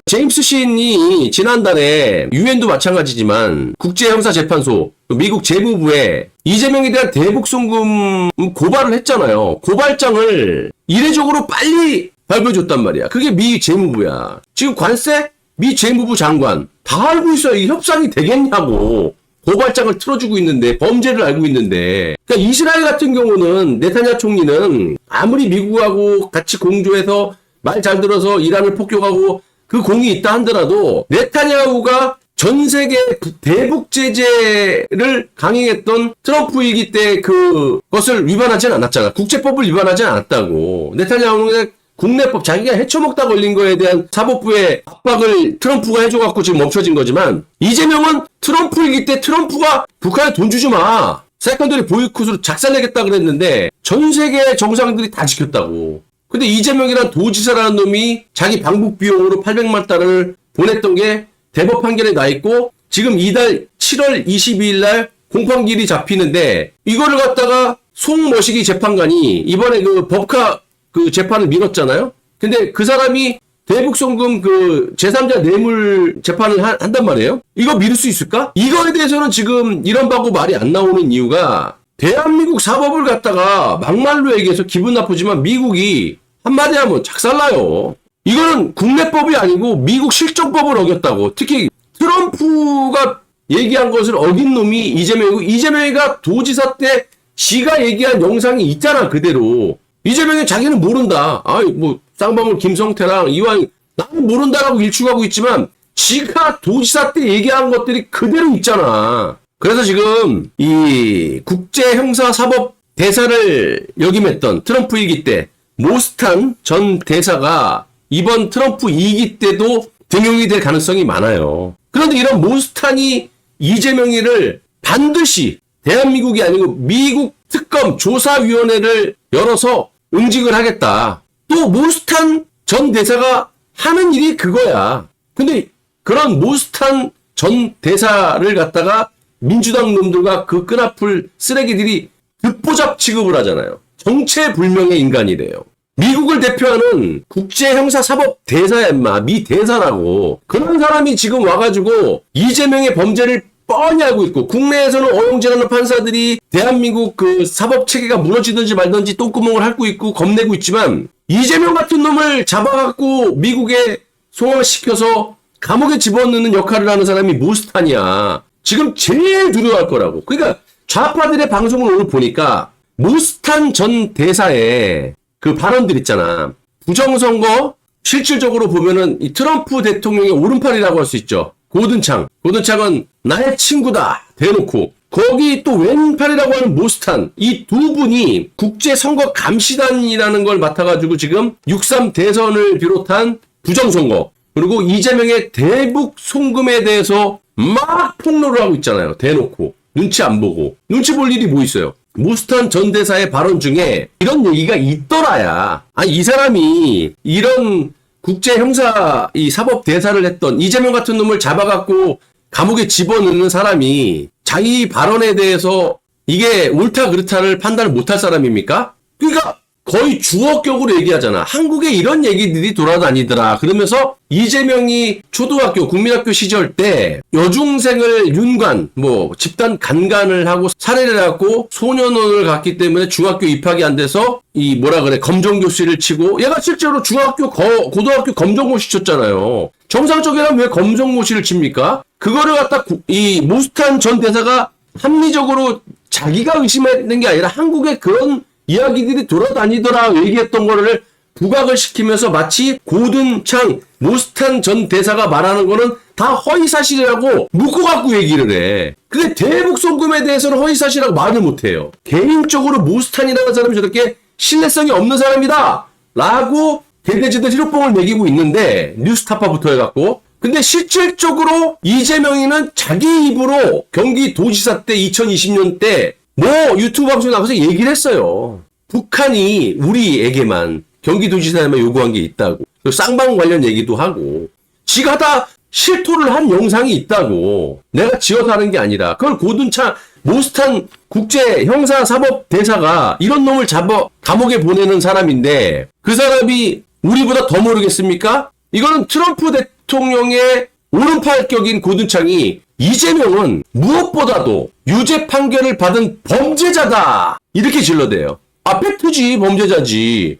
제임스 신이 지난달에 유엔도 마찬가지지만 국제형사재판소 미국 재무부에 이재명에 대한 대북송금 고발을 했잖아요. 고발장을 이례적으로 빨리 발표해줬단 말이야. 그게 미 재무부야. 지금 관세 미 재무부 장관 다 알고 있어요. 이 협상이 되겠냐고. 고발장을 틀어주고 있는데, 범죄를 알고 있는데. 그러니까 이스라엘 같은 경우는 네타냐후 총리는 아무리 미국하고 같이 공조해서 말 잘 들어서 이란을 폭격하고 그 공이 있다 한더라도 네타냐후가 전 세계 대북 제재를 강행했던 트럼프이기 때 그것을 위반하진 않았잖아. 국제법을 위반하진 않았다고. 네타냐후는 국내법 자기가 헤쳐먹다 걸린 거에 대한 사법부의 압박을 트럼프가 해줘갖고 지금 멈춰진 거지만 이재명은 트럼프이기 때 트럼프가 북한에 돈 주지 마. 세컨더리 보이콧으로 작살내겠다 그랬는데 전 세계 정상들이 다 지켰다고. 근데 이재명이란 도지사라는 놈이 자기 방북 비용으로 800만 달러를 보냈던 게 대법 판결에 나 있고 지금 이달 7월 22일 날 공판기일이 잡히는데 이거를 갖다가 송머시기 재판관이 이번에 그 법카 그 재판을 미뤘잖아요. 근데 그 사람이 대북송금 그 제3자 뇌물 재판을 한단 말이에요. 이거 미룰 수 있을까? 이거에 대해서는 지금 이런 바고 말이 안 나오는 이유가 대한민국 사법을 갖다가 막말로 얘기해서 기분 나쁘지만 미국이 한마디 하면 작살나요. 이거는 국내법이 아니고 미국 실정법을 어겼다고. 특히 트럼프가 얘기한 것을 어긴 놈이 이재명이고 이재명이가 도지사 때 지가 얘기한 영상이 있잖아 그대로. 이재명이 자기는 모른다. 아이 뭐 쌍방울 김성태랑 이완 나는 모른다라고 일축하고 있지만 지가 도지사 때 얘기한 것들이 그대로 있잖아. 그래서 지금 이 국제형사사법 대사를 역임했던 트럼프 1기 때 모스탄 전 대사가 이번 트럼프 2기 때도 등용이 될 가능성이 많아요. 그런데 이런 모스탄이 이재명이를 반드시 대한민국이 아니고 미국 특검 조사위원회를 열어서 응징을 하겠다. 또 모스탄 전 대사가 하는 일이 그거야. 근데 그런 모스탄 전 대사를 갖다가 민주당 놈들과 그 끈아풀 쓰레기들이 듣보잡 취급을 하잖아요. 정체불명의 인간이래요. 미국을 대표하는 국제형사사법 대사야 인마. 미 대사라고. 그런 사람이 지금 와가지고 이재명의 범죄를 뻔히 알고 있고 국내에서는 어용진하는 판사들이 대한민국 그 사법체계가 무너지든지 말든지 똥구멍을 핥고 있고 겁내고 있지만 이재명 같은 놈을 잡아갖고 미국에 송환시켜서 감옥에 집어넣는 역할을 하는 사람이 모스탄이야. 지금 제일 두려워할 거라고. 그러니까 좌파들의 방송을 오늘 보니까 모스탄 전 대사의 그 발언들 있잖아. 부정선거 실질적으로 보면은 이 트럼프 대통령의 오른팔이라고 할 수 있죠. 고든창은 나의 친구다 대놓고 거기 또 왼팔이라고 하는 모스탄 이 두 분이 국제선거 감시단이라는 걸 맡아가지고 지금 6.3 대선을 비롯한 부정선거 그리고 이재명의 대북 송금에 대해서 막 폭로를 하고 있잖아요. 대놓고 눈치 안 보고 눈치 볼 일이 뭐 있어요. 모스탄 전 대사의 발언 중에 이런 얘기가 있더라야. 아니 이 사람이 이런 국제형사 이 사법 대사를 했던 이재명 같은 놈을 잡아갖고 감옥에 집어넣는 사람이 자기 발언에 대해서 이게 옳다 그렇다를 판단을 못할 사람입니까? 그러니까 거의 주어격으로 얘기하잖아. 한국에 이런 얘기들이 돌아다니더라. 그러면서 이재명이 초등학교, 국민학교 시절 때 여중생을 윤관, 뭐 집단 간간을 하고 살해를 하고 소년원을 갔기 때문에 중학교 입학이 안 돼서 이 뭐라 그래 검정고시를 치고 얘가 실제로 중학교, 고등학교 검정고시 쳤잖아요. 정상적이라면 왜 검정고시를 칩니까? 그거를 갖다 이 모스탄 전 대사가 합리적으로 자기가 의심했는 게 아니라 한국에 그런 이야기들이 돌아다니더라 얘기했던 거를 부각을 시키면서 마치 고든창 모스탄 전 대사가 말하는 거는 다 허위사실이라고 묶어갖고 얘기를 해. 근데 대북송금에 대해서는 허위사실이라고 말을 못해요. 개인적으로 모스탄이라는 사람이 저렇게 신뢰성이 없는 사람이다 라고 개돼지들 희로뽕을 매기고 있는데 뉴스타파부터 해갖고 근데 실질적으로 이재명이는 자기 입으로 경기도지사 때 2020년 때 뭐 유튜브 방송에 나가서 얘기를 했어요. 북한이 우리에게만 경기도지사에만 요구한 게 있다고. 쌍방 관련 얘기도 하고. 지가 다 실토를 한 영상이 있다고. 내가 지어서 하는 게 아니라. 그걸 고든창 모스탄 국제형사사법대사가 이런 놈을 잡아 감옥에 보내는 사람인데 그 사람이 우리보다 더 모르겠습니까? 이거는 트럼프 대통령의 오른팔격인 고든창이 이재명은 무엇보다도 유죄 판결을 받은 범죄자다. 이렇게 질러대요. 아, 팩트지, 범죄자지.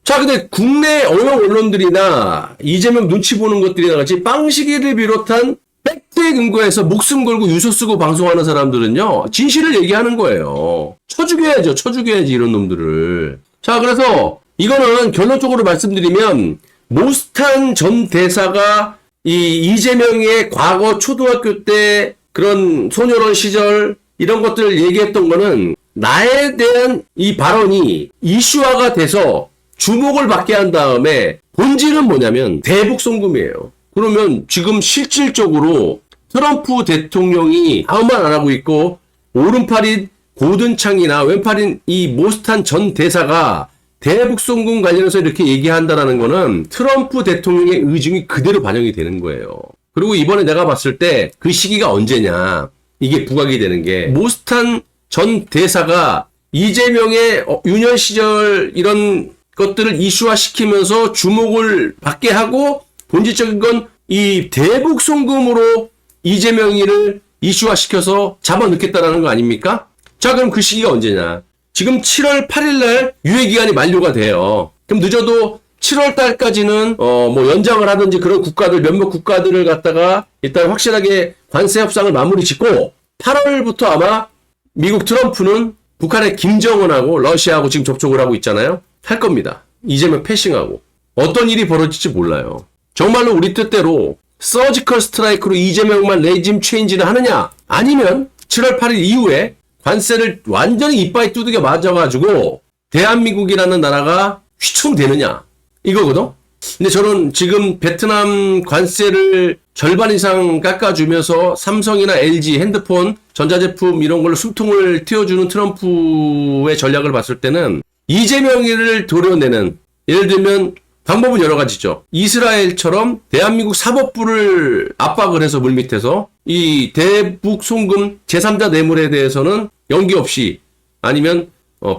자, 근데 국내 어느 언론들이나 이재명 눈치 보는 것들이나 같이 빵시기를 비롯한 팩트에 근거해서 목숨 걸고 유서 쓰고 방송하는 사람들은요, 진실을 얘기하는 거예요. 쳐 죽여야지, 이런 놈들을. 자, 그래서 이거는 결론적으로 말씀드리면, 모스탄 전 대사가 이재명의 과거 초등학교 때 그런 소년원 시절 이런 것들을 얘기했던 거는 나에 대한 이 발언이 이슈화가 돼서 주목을 받게 한 다음에 본질은 뭐냐면 대북송금이에요. 그러면 지금 실질적으로 트럼프 대통령이 아무 말 안 하고 있고 오른팔인 고든창이나 왼팔인 이 모스탄 전 대사가 대북송금 관련해서 이렇게 얘기한다라는 거는 트럼프 대통령의 의중이 그대로 반영이 되는 거예요. 그리고 이번에 내가 봤을 때 그 시기가 언제냐, 이게 부각이 되는 게 모스탄 전 대사가 이재명의 유년 시절 이런 것들을 이슈화시키면서 주목을 받게 하고 본질적인 건 이 대북송금으로 이재명이를 이슈화시켜서 잡아넣겠다라는 거 아닙니까? 자, 그럼 그 시기가 언제냐? 지금 7월 8일 날 유예기간이 만료가 돼요. 그럼 늦어도 7월 달까지는 뭐 연장을 하든지 그런 국가들, 몇몇 국가들을 갖다가 일단 확실하게 관세 협상을 마무리 짓고 8월부터 아마 미국 트럼프는 북한의 김정은하고 러시아하고 지금 접촉을 하고 있잖아요. 할 겁니다. 이재명 패싱하고. 어떤 일이 벌어질지 몰라요. 정말로 우리 뜻대로 서지컬 스트라이크로 이재명만 레짐 체인지를 하느냐? 아니면 7월 8일 이후에 관세를 완전히 이빨에 두들겨 맞아가지고 대한민국이라는 나라가 휘청되느냐? 이거거든? 근데 저는 지금 베트남 관세를 절반 이상 깎아주면서 삼성이나 LG, 핸드폰, 전자제품 이런 걸로 숨통을 틔워주는 트럼프의 전략을 봤을 때는 이재명이를 도려내는, 예를 들면 방법은 여러 가지죠. 이스라엘처럼 대한민국 사법부를 압박을 해서 물밑에서 이 대북 송금 제3자 뇌물에 대해서는 연기 없이 아니면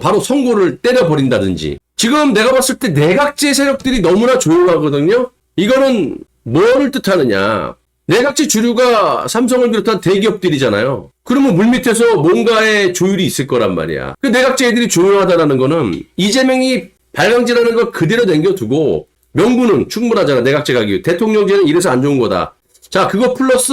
바로 선고를 때려버린다든지. 지금 내가 봤을 때 내각제 세력들이 너무나 조용하거든요. 이거는 뭐를 뜻하느냐. 내각제 주류가 삼성을 비롯한 대기업들이잖아요. 그러면 물밑에서 뭔가의 조율이 있을 거란 말이야. 그 내각제 애들이 조용하다는 거는 이재명이 발광질하는 거 그대로 남겨두고 명분은 충분하잖아. 내각제 가기. 대통령제는 이래서 안 좋은 거다. 자, 그거 플러스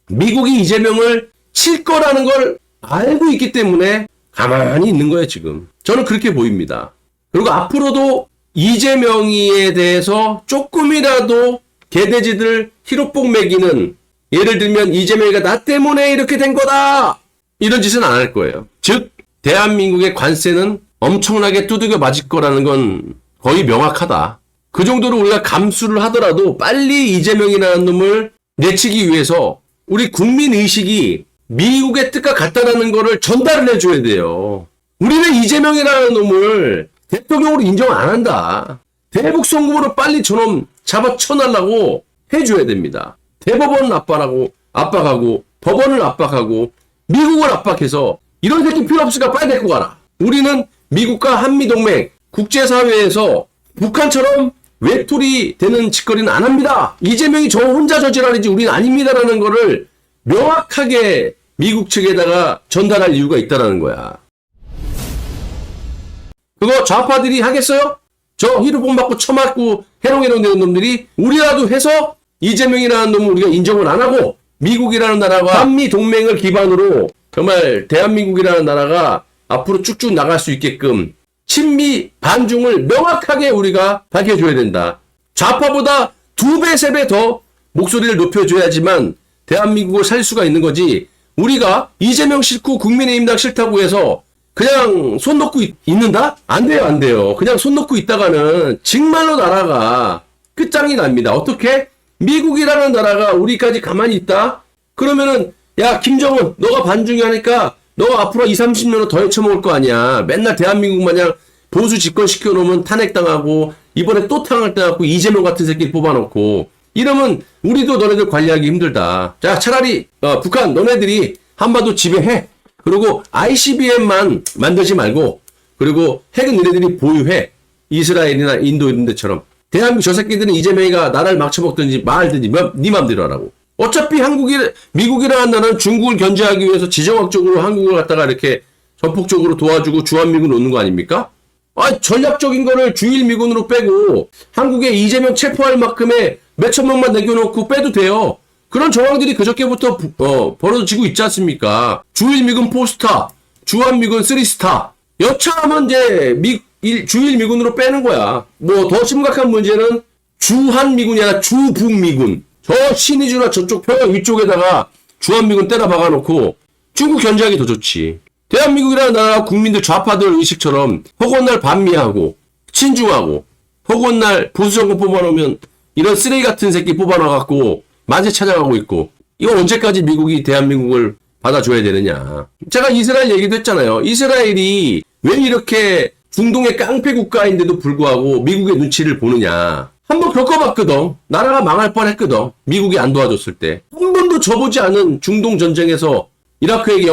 미국이 이재명을 칠 거라는 걸 알고 있기 때문에 가만히 있는 거예요, 지금. 저는 그렇게 보입니다. 그리고 앞으로도 이재명이에 대해서 조금이라도 개돼지들 희로뽕 매기는, 예를 들면 이재명이가 나 때문에 이렇게 된 거다! 이런 짓은 안 할 거예요. 즉, 대한민국의 관세는 엄청나게 두들겨 맞을 거라는 건 거의 명확하다. 그 정도로 우리가 감수를 하더라도 빨리 이재명이라는 놈을 내치기 위해서 우리 국민의식이 미국의 뜻과 같다라는 거를 전달을 해줘야 돼요. 우리는 이재명이라는 놈을 대통령으로 인정 안 한다. 대북송금으로 빨리 저놈 잡아쳐달라고 해줘야 됩니다. 대법원을 압박하고 법원을 압박하고 미국을 압박해서 이런 새끼 필요 없으니까 빨리 데리고 가라. 우리는 미국과 한미동맹, 국제사회에서 북한처럼 외톨이 되는 짓거리는 안 합니다. 이재명이 저 혼자 저지랄이지 우리는 아닙니다라는 거를 명확하게 미국 측에다가 전달할 이유가 있다라는 거야. 그거 좌파들이 하겠어요? 저 히로폰 받고 쳐맞고 해롱해롱 되는 놈들이 우리라도 해서 이재명이라는 놈을 우리가 인정을 안 하고 미국이라는 나라와 한미 동맹을 기반으로 정말 대한민국이라는 나라가 앞으로 쭉쭉 나갈 수 있게끔 친미 반중을 명확하게 우리가 밝혀줘야 된다. 좌파보다 2배, 3배 더 목소리를 높여줘야지만 대한민국을 살 수가 있는 거지. 우리가 이재명 싫고 국민의힘당 싫다고 해서 그냥 손 놓고 있는다? 안 돼요, 안 돼요. 그냥 손 놓고 있다가는 정말로 나라가 끝장이 납니다. 어떻게? 미국이라는 나라가 우리까지 가만히 있다? 그러면은 야, 김정은 너가 반중이 하니까 너 앞으로 20, 30년은 더 헤쳐먹을 거 아니야. 맨날 대한민국 마냥 보수 집권시켜 놓으면 탄핵당하고 이번에 또 탄핵당하고 이재명 같은 새끼 뽑아놓고 이러면 우리도 너네들 관리하기 힘들다. 자, 차라리 북한 너네들이 한반도 지배해. 그리고 ICBM만 만들지 말고 그리고 핵은 너네들이 보유해. 이스라엘이나 인도 이런 데처럼. 대한민국 저 새끼들은 이재명이가 나라를 막 쳐먹든지 말든지 네 맘대로 하라고. 어차피 미국이라는 나라는 중국을 견제하기 위해서 지정학적으로 한국을 갖다가 이렇게 전폭적으로 도와주고 주한미군 놓는 거 아닙니까? 전략적인 거를 주일미군으로 빼고 한국에 이재명 체포할 만큼의 몇천 명만 내겨놓고 빼도 돼요. 그런 정황들이 그저께부터 벌어지고 있지 않습니까? 주일미군 4스타, 주한미군 3스타. 여차하면 이제 주일미군으로 빼는 거야. 뭐 더 심각한 문제는 주한미군이 아니라 주북미군. 저 신의주나 저쪽 평양 위쪽에다가 주한미군 때려 박아놓고 중국 견제하기 더 좋지. 대한민국이라는 나라 국민들 좌파들 의식처럼 허구날 반미하고 친중하고 허구날 보수정권 뽑아놓으면 이런 쓰레기 같은 새끼 뽑아놔갖고 만세 찾아가고 있고 이거 언제까지 미국이 대한민국을 받아줘야 되느냐. 제가 이스라엘 얘기도 했잖아요. 이스라엘이 왜 이렇게 중동의 깡패 국가인데도 불구하고 미국의 눈치를 보느냐. 한번 겪어봤거든. 나라가 망할 뻔했거든. 미국이 안 도와줬을 때. 한 번도 져보지 않은 중동 전쟁에서 이라크에게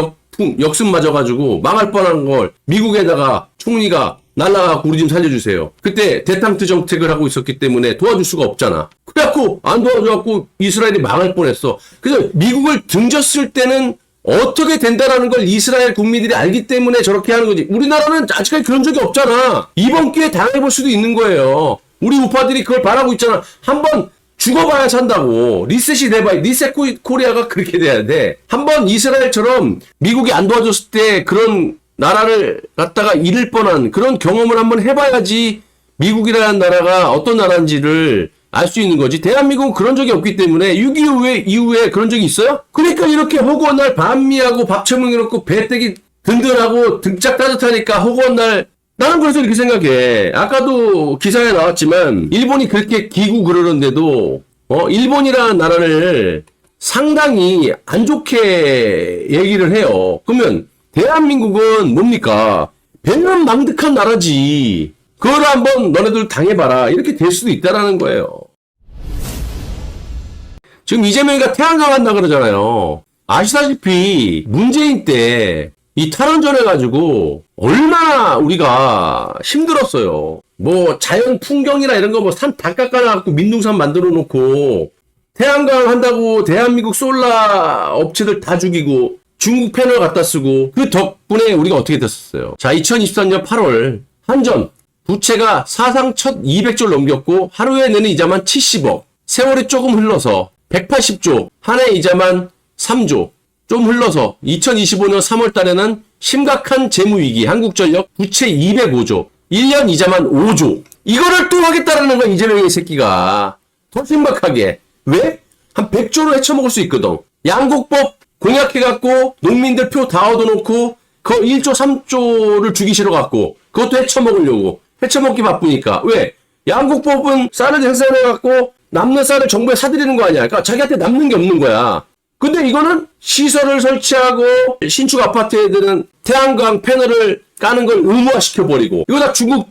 역습 맞아가지고 망할 뻔한 걸 미국에다가 총리가 날라가고 우리 좀 살려주세요. 그때 대탕트 정책을 하고 있었기 때문에 도와줄 수가 없잖아. 그래갖고 안 도와줘갖고 이스라엘이 망할 뻔했어. 그래서 미국을 등졌을 때는 어떻게 된다라는 걸 이스라엘 국민들이 알기 때문에 저렇게 하는 거지. 우리나라는 아직까지 그런 적이 없잖아. 이번 기회에 당해볼 수도 있는 거예요. 우리 우파들이 그걸 바라고 있잖아. 한번 죽어봐야 산다고. 리셋이 돼봐야. 리셋 코리아가 그렇게 돼야 돼. 한번 이스라엘처럼 미국이 안 도와줬을 때 그런 나라를 갖다가 잃을 뻔한 그런 경험을 한번 해봐야지 미국이라는 나라가 어떤 나라인지를 알 수 있는 거지. 대한민국은 그런 적이 없기 때문에 6.25 이후에 그런 적이 있어요? 그러니까 이렇게 허구한 날 반미하고 밥 처먹여놓고 배때기 든든하고 등짝 따뜻하니까 허구한 날 나는 그래서 이렇게 생각해. 아까도 기사에 나왔지만 일본이 그렇게 기구 그러는데도 일본이라는 나라를 상당히 안 좋게 얘기를 해요. 그러면 대한민국은 뭡니까? 배은망덕한 나라지. 그걸 한번 너네들 당해봐라. 이렇게 될 수도 있다라는 거예요. 지금 이재명이가 태양광 한다 그러잖아요. 아시다시피 문재인 때 이 탈원전 해가지고 얼마나 우리가 힘들었어요. 뭐 자연 풍경이나 이런 거 뭐 산 다 깎아놔갖고 민둥산 만들어 놓고 태양광 한다고 대한민국 솔라 업체들 다 죽이고 중국 패널 갖다 쓰고 그 덕분에 우리가 어떻게 됐었어요. 자, 2023년 8월 한전 부채가 사상 첫 200조를 넘겼고 하루에 내는 이자만 70억. 세월이 조금 흘러서 180조, 한 해 이자만 3조. 좀 흘러서 2025년 3월 달에는 심각한 재무위기, 한국전력 부채 205조, 1년 이자만 5조. 이거를 또 하겠다라는 거야, 이재명의 새끼가. 더 심각하게. 왜? 한 100조로 헤쳐먹을 수 있거든. 양곡법 공약해갖고 농민들 표 다 얻어놓고 그 1조 3조를 주기 싫어갖고 그것도 헤쳐먹으려고. 헤쳐먹기 바쁘니까. 왜? 양곡법은 쌀을 생산해갖고 남는 쌀을 정부에 사드리는 거 아니야. 그러니까 자기한테 남는 게 없는 거야. 근데 이거는 시설을 설치하고 신축 아파트에 드는 태양광 패널을 까는 걸 의무화시켜버리고 이거 다 중국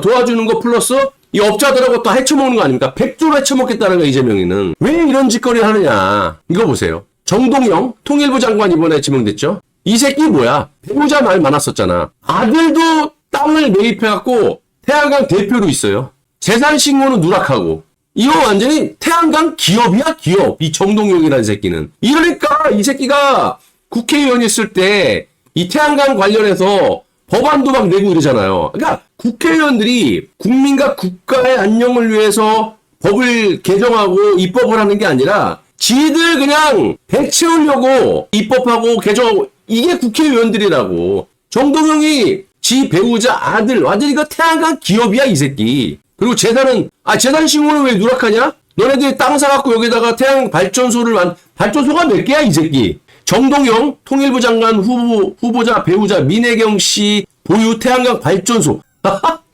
도와주는 거 플러스 이 업자들하고 다 헤쳐먹는 거 아닙니까? 100조로 헤쳐먹겠다는 거야, 이재명이는. 왜 이런 짓거리를 하느냐. 이거 보세요. 정동영 통일부 장관 이번에 지명됐죠? 이 새끼 뭐야? 배우자 말 많았었잖아. 아들도 땅을 매입해갖고 태양광 대표로 있어요. 재산 신고는 누락하고. 이거 완전히 태양광 기업이야, 기업. 이 정동영이라는 새끼는. 이러니까 이 새끼가 국회의원 있을 때 이 태양광 관련해서 법안도 막 내고 이러잖아요. 그러니까 국회의원들이 국민과 국가의 안녕을 위해서 법을 개정하고 입법을 하는 게 아니라 지들 그냥 배 채우려고 입법하고 개정하고 이게 국회의원들이라고. 정동영이 지 배우자 아들 완전히 이거 태양광 기업이야, 이 새끼. 그리고 재산은 재산 신고는 왜 누락하냐? 너네들이 땅 사갖고 여기다가 태양 발전소를 발전소가 몇 개야, 이 새끼. 정동영 통일부 장관 후보자 배우자 민혜경 씨 보유 태양광 발전소.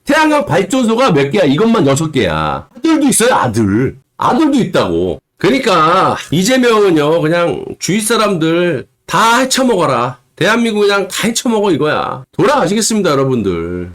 태양광 발전소가 몇 개야? 이것만 6개야. 아들도 있어요, 아들. 아들도 있다고. 그러니까 이재명은요, 그냥 주위 사람들 다 헤쳐먹어라. 대한민국 그냥 다 헤쳐먹어 이거야. 돌아가시겠습니다, 여러분들.